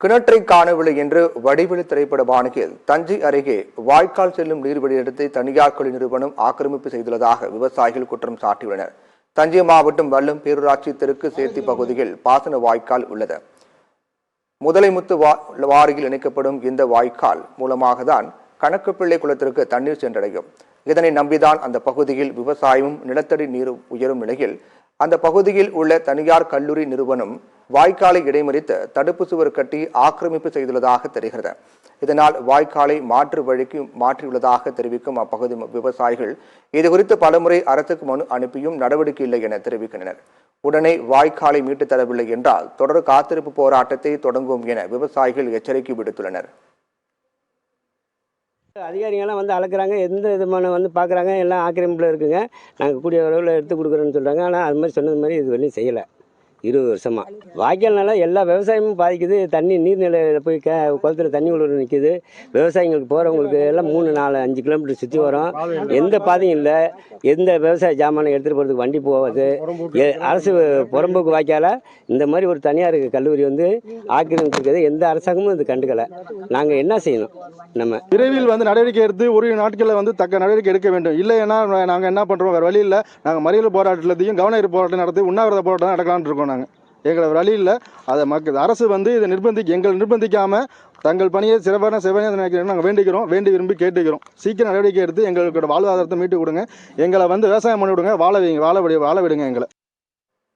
கிணற்றை காணவில்லை என்று வடிவெளி திரைப்பட பாணியில் தஞ்சை அருகே வாய்க்கால் செல்லும் நீர்வழியிடத்தை தனியார் கல்வி நிறுவனம் ஆக்கிரமிப்பு செய்துள்ளதாக விவசாயிகள் குற்றம் சாட்டியுள்ளனர். தஞ்சை மாவட்டம் வல்லம் பேரூராட்சி தெற்கு சேர்த்தி பகுதியில் பாசன வாய்க்கால் உள்ளது. முதலைமுத்து வாரியில் இணைக்கப்படும் இந்த வாய்க்கால் மூலமாக தான் கணக்குப்பிள்ளை குளத்திற்கு தண்ணீர் சென்றடையும். இதனை நம்பிதான் அந்த பகுதியில் விவசாயமும் நிலத்தடி நீர் உயரும் நிலையில் அந்த பகுதியில் உள்ள தனியார் கல்லூரி நிறுவனம் வாய்க்காலை இடைமறித்து தடுப்பு சுவர் கட்டி ஆக்கிரமிப்பு செய்துள்ளதாக தெரிகிறது. இதனால் வாய்க்காலை மாற்று வழிக்கு மாற்றியுள்ளதாக தெரிவிக்கும் அப்பகுதி விவசாயிகள் இதுகுறித்து பலமுறை அரசுக்கு மனு அனுப்பியும் நடவடிக்கை இல்லை என தெரிவிக்கின்றனர். உடனே வாய்க்காலை மீட்டு தரவில்லை என்றால் தொடர் காத்திருப்பு போராட்டத்தை தொடங்குவோம் என விவசாயிகள் எச்சரிக்கை விடுத்துள்ளனர். அதிகாரிகள்லாம் வந்து அளக்குறாங்க, எந்த விதமான வந்து பார்க்குறாங்க, எல்லாம் ஆக்கிரமிப்பில் இருக்குங்க, நாங்கள் கூடிய அளவில் எடுத்து கொடுக்குறோன்னு சொல்கிறாங்க. ஆனால் அது மாதிரி சொன்னது மாதிரி இது வரையும் செய்யலை. 20 வருஷமாக வாய்க்கால்னால எல்லா விவசாயமும் பாதிக்குது. தண்ணி நீர்நிலையில் போய் குளத்தில் தண்ணி உள்ள நிற்கிது. விவசாயிங்களுக்கு போகிறவங்களுக்கு எல்லாம் 3, 4, 5 கிலோமீட்டர் சுற்றி வரும். எந்த பாதையும் இல்லை. எந்த விவசாய ஜாமானை எடுத்துகிட்டு போகிறதுக்கு வண்டி போகாது. அரசு புறம்போக்கு வாய்க்கால இந்த மாதிரி ஒரு தனியார் கல்லூரி வந்து ஆக்கிரமிச்சிருக்கிறது. எந்த அரசாங்கமும் இது கண்டுக்கலை. நாங்கள் என்ன செய்யணும்? நம்ம விரைவில் வந்து நடவடிக்கை எடுத்து ஒரு நாட்களில் வந்து தக்க நடவடிக்கை எடுக்க வேண்டும். இல்லைன்னா நாங்கள் என்ன பண்ணுறோம், வேறு வழி இல்லை. நாங்கள் மறியல் போராட்டத்தையும் கவன போராட்டம் நடத்தி உண்ணாவிரத போராட்டம் நடக்கலான்னு இருக்கோம். எங்களை வழி இல்லை. அதை அரசு வந்து இதை எங்களை நிர்பந்திக்காமல் தங்கள் பணியை சிறப்பான நாங்கள் வேண்டி விரும்பி கேட்டுக்கிறோம். சீக்கிரம் நடவடிக்கை எடுத்து எங்களுக்கு வாழ்வாதாரத்தை மீட்டு கொடுங்க. எங்களை வந்து விவசாயம் பண்ணி விடுங்க. வாழ விடுங்க எங்களை.